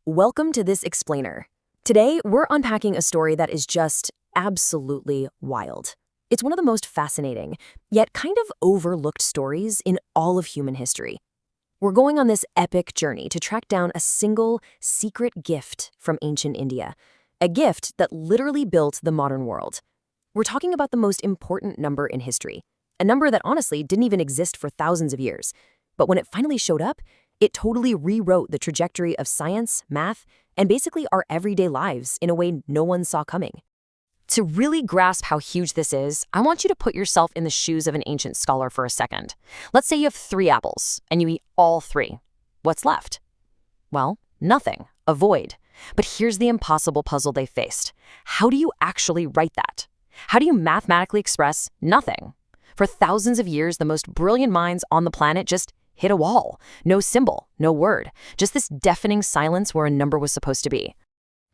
Welcome to this explainer. Today, we're unpacking a story that is just absolutely wild. It's one of the most fascinating, yet kind of overlooked stories in all of human history. We're going on this epic journey to track down a single secret gift from ancient India, a gift that literally built the modern world. We're talking about the most important number in history, a number that honestly didn't even exist for thousands of years. But when it finally showed up, it totally rewrote the trajectory of science, math, and basically our everyday lives in a way no one saw coming. To really grasp how huge this is, I want you to put yourself in the shoes of an ancient scholar for a second. Let's say you have 3 apples, and you eat all 3. What's left? Well, nothing, a void. But here's the impossible puzzle they faced. How do you actually write that? How do you mathematically express nothing? For thousands of years, the most brilliant minds on the planet just hit a wall. No symbol, no word, just this deafening silence where a number was supposed to be.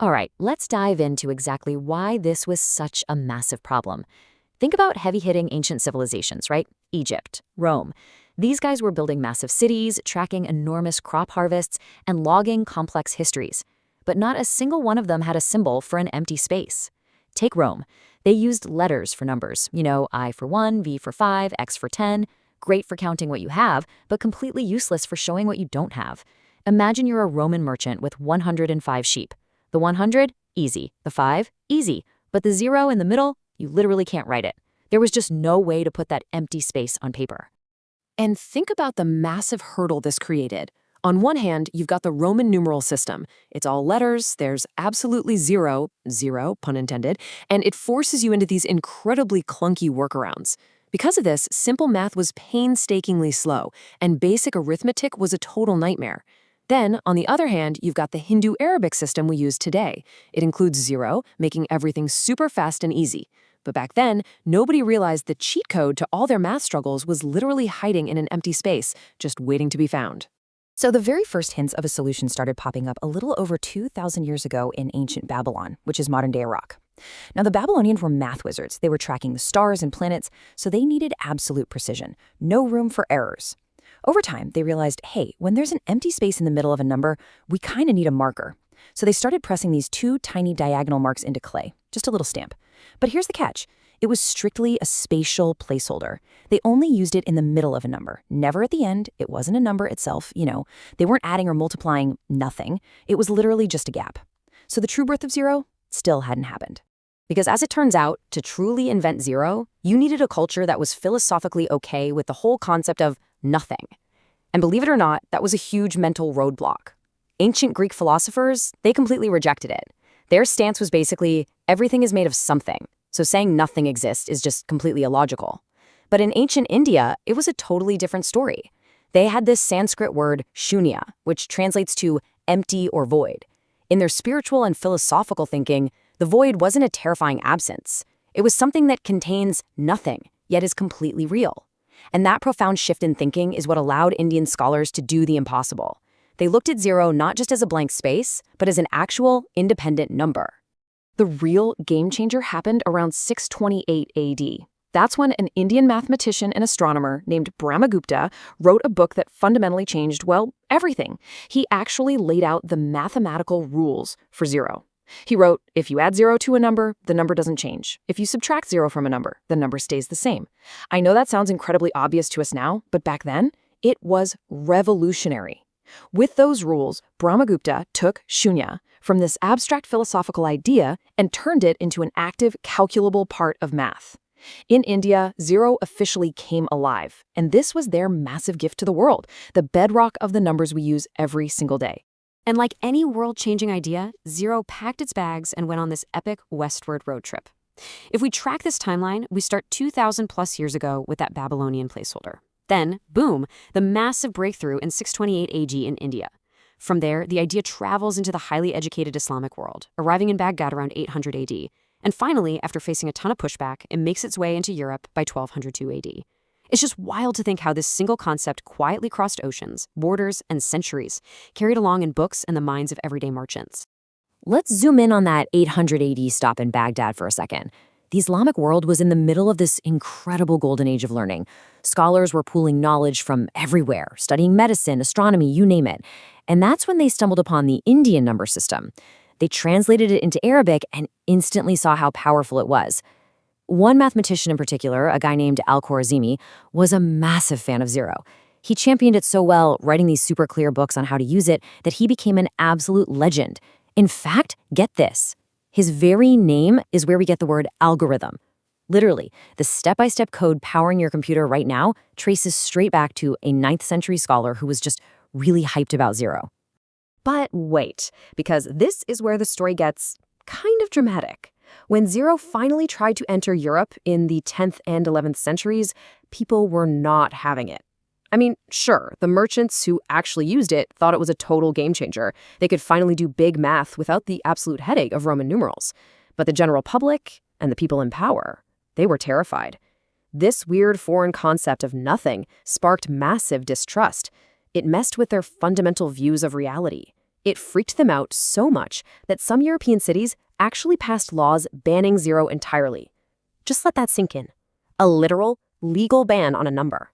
All right, let's dive into exactly why this was such a massive problem. Think about heavy-hitting ancient civilizations, right? Egypt, Rome. These guys were building massive cities, tracking enormous crop harvests, and logging complex histories. But not a single one of them had a symbol for an empty space. Take Rome. They used letters for numbers. I for 1, V for 5, X for 10. Great for counting what you have, but completely useless for showing what you don't have. Imagine you're a Roman merchant with 105 sheep. The 100? Easy. The 5? Easy. But the 0 in the middle? You literally can't write it. There was just no way to put that empty space on paper. And think about the massive hurdle this created. On one hand, you've got the Roman numeral system. It's all letters, there's absolutely zero, pun intended, and it forces you into these incredibly clunky workarounds. Because of this, simple math was painstakingly slow, and basic arithmetic was a total nightmare. Then, on the other hand, you've got the Hindu-Arabic system we use today. It includes 0, making everything super fast and easy. But back then, nobody realized the cheat code to all their math struggles was literally hiding in an empty space, just waiting to be found. So the very first hints of a solution started popping up a little over 2,000 years ago in ancient Babylon, which is modern-day Iraq. Now, the Babylonians were math wizards. They were tracking the stars and planets, so they needed absolute precision, no room for errors. Over time, they realized, hey, when there's an empty space in the middle of a number, we kind of need a marker. So they started pressing these 2 tiny diagonal marks into clay, just a little stamp. But here's the catch. It was strictly a spatial placeholder. They only used it in the middle of a number, never at the end. It wasn't a number itself, They weren't adding or multiplying nothing. It was literally just a gap. So the true birth of 0 still hadn't happened. Because as it turns out, to truly invent 0, you needed a culture that was philosophically okay with the whole concept of nothing. And believe it or not, that was a huge mental roadblock. Ancient Greek philosophers, they completely rejected it. Their stance was basically, everything is made of something, so saying nothing exists is just completely illogical. But in ancient India, it was a totally different story. They had this Sanskrit word shunya, which translates to empty or void. In their spiritual and philosophical thinking, the void wasn't a terrifying absence. It was something that contains nothing, yet is completely real. And that profound shift in thinking is what allowed Indian scholars to do the impossible. They looked at 0 not just as a blank space, but as an actual, independent number. The real game changer happened around 628 AD. That's when an Indian mathematician and astronomer named Brahmagupta wrote a book that fundamentally changed, everything. He actually laid out the mathematical rules for 0. He wrote, if you add 0 to a number, the number doesn't change. If you subtract 0 from a number, the number stays the same. I know that sounds incredibly obvious to us now, but back then, it was revolutionary. With those rules, Brahmagupta took shunya from this abstract philosophical idea and turned it into an active, calculable part of math. In India, 0 officially came alive, and this was their massive gift to the world, the bedrock of the numbers we use every single day. And like any world-changing idea, 0 packed its bags and went on this epic westward road trip. If we track this timeline, we start 2,000 plus years ago with that Babylonian placeholder. Then, boom, the massive breakthrough in 628 AD in India. From there, the idea travels into the highly educated Islamic world, arriving in Baghdad around 800 AD. And finally, after facing a ton of pushback, it makes its way into Europe by 1202 AD. It's just wild to think how this single concept quietly crossed oceans, borders, and centuries, carried along in books and the minds of everyday merchants. Let's zoom in on that 800 AD stop in Baghdad for a second. The Islamic world was in the middle of this incredible golden age of learning. Scholars were pooling knowledge from everywhere, studying medicine, astronomy, you name it. And that's when they stumbled upon the Indian number system. They translated it into Arabic and instantly saw how powerful it was. One mathematician in particular, a guy named Al-Khwarizmi, was a massive fan of zero. He championed it so well, writing these super clear books on how to use it, that he became an absolute legend. In fact, get this. His very name is where we get the word algorithm. Literally, the step-by-step code powering your computer right now traces straight back to a 9th century scholar who was just really hyped about zero. But wait, because this is where the story gets kind of dramatic. When zero finally tried to enter Europe in the 10th and 11th centuries, people were not having it. I mean, sure, the merchants who actually used it thought it was a total game changer. They could finally do big math without the absolute headache of Roman numerals. But the general public and the people in power, they were terrified. This weird foreign concept of nothing sparked massive distrust. It messed with their fundamental views of reality. It freaked them out so much that some European cities actually passed laws banning zero entirely. Just let that sink in. A literal, legal ban on a number.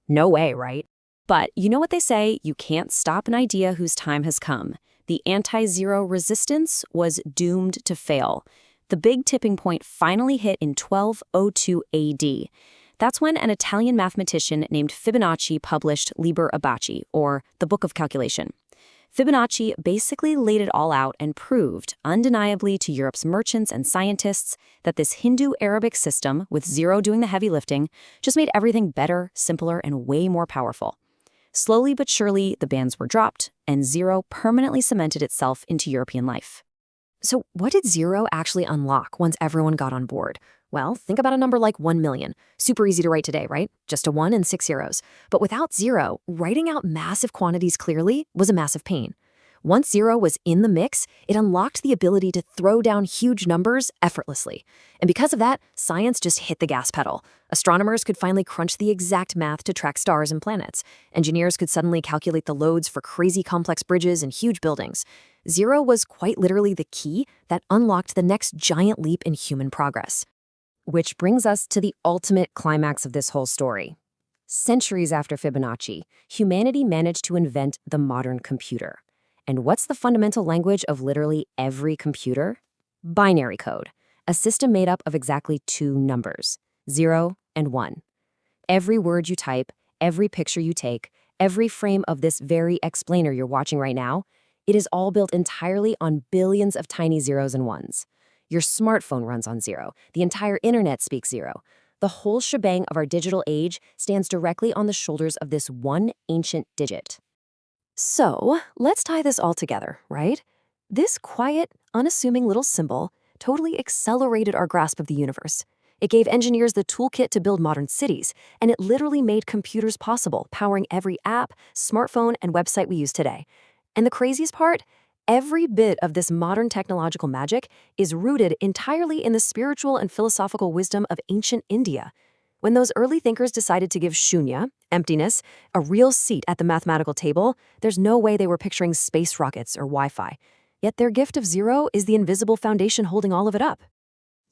No way, right? But you know what they say, you can't stop an idea whose time has come. The anti-zero resistance was doomed to fail. The big tipping point finally hit in 1202 AD. That's when an Italian mathematician named Fibonacci published Liber Abaci, or the Book of Calculation. Fibonacci basically laid it all out and proved, undeniably to Europe's merchants and scientists, that this Hindu-Arabic system, with zero doing the heavy lifting, just made everything better, simpler, and way more powerful. Slowly but surely, the bans were dropped, and zero permanently cemented itself into European life. So what did zero actually unlock once everyone got on board? Well, think about a number like 1 million. Super easy to write today, right? Just a 1 and 6 zeros. But without zero, writing out massive quantities clearly was a massive pain. Once zero was in the mix, it unlocked the ability to throw down huge numbers effortlessly. And because of that, science just hit the gas pedal. Astronomers could finally crunch the exact math to track stars and planets. Engineers could suddenly calculate the loads for crazy complex bridges and huge buildings. Zero was quite literally the key that unlocked the next giant leap in human progress. Which brings us to the ultimate climax of this whole story. Centuries after Fibonacci, humanity managed to invent the modern computer. And what's the fundamental language of literally every computer? Binary code, a system made up of exactly 2 numbers, 0 and 1. Every word you type, every picture you take, every frame of this very explainer you're watching right now, it is all built entirely on billions of tiny zeros and ones. Your smartphone runs on zero. The entire internet speaks zero. The whole shebang of our digital age stands directly on the shoulders of this one ancient digit. So, let's tie this all together, right? This quiet, unassuming little symbol totally accelerated our grasp of the universe. It gave engineers the toolkit to build modern cities, and it literally made computers possible, powering every app, smartphone, and website we use today. And the craziest part? Every bit of this modern technological magic is rooted entirely in the spiritual and philosophical wisdom of ancient India. When those early thinkers decided to give shunya, emptiness, a real seat at the mathematical table, there's no way they were picturing space rockets or Wi-Fi. Yet their gift of zero is the invisible foundation holding all of it up.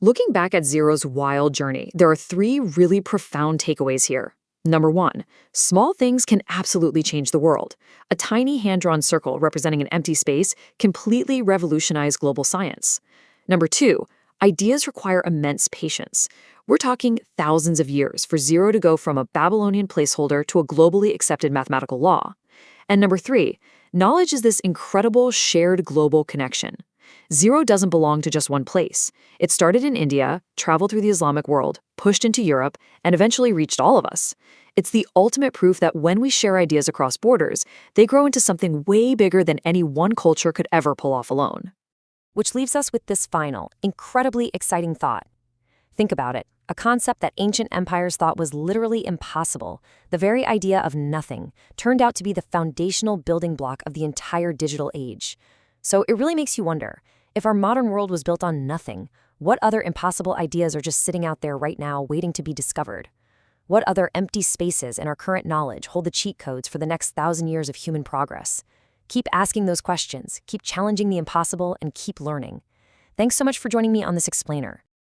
Looking back at zero's wild journey, there are 3 really profound takeaways here. Number 1, small things can absolutely change the world. A tiny hand-drawn circle representing an empty space completely revolutionized global science. Number 2, ideas require immense patience. We're talking thousands of years for zero to go from a Babylonian placeholder to a globally accepted mathematical law. And number 3, knowledge is this incredible shared global connection. Zero doesn't belong to just one place. It started in India, traveled through the Islamic world, pushed into Europe, and eventually reached all of us. It's the ultimate proof that when we share ideas across borders, they grow into something way bigger than any one culture could ever pull off alone. Which leaves us with this final, incredibly exciting thought. Think about it. A concept that ancient empires thought was literally impossible, the very idea of nothing, turned out to be the foundational building block of the entire digital age. So it really makes you wonder, if our modern world was built on nothing, what other impossible ideas are just sitting out there right now waiting to be discovered? What other empty spaces in our current knowledge hold the cheat codes for the next 1,000 years of human progress? Keep asking those questions, keep challenging the impossible, and keep learning. Thanks so much for joining me on this explainer.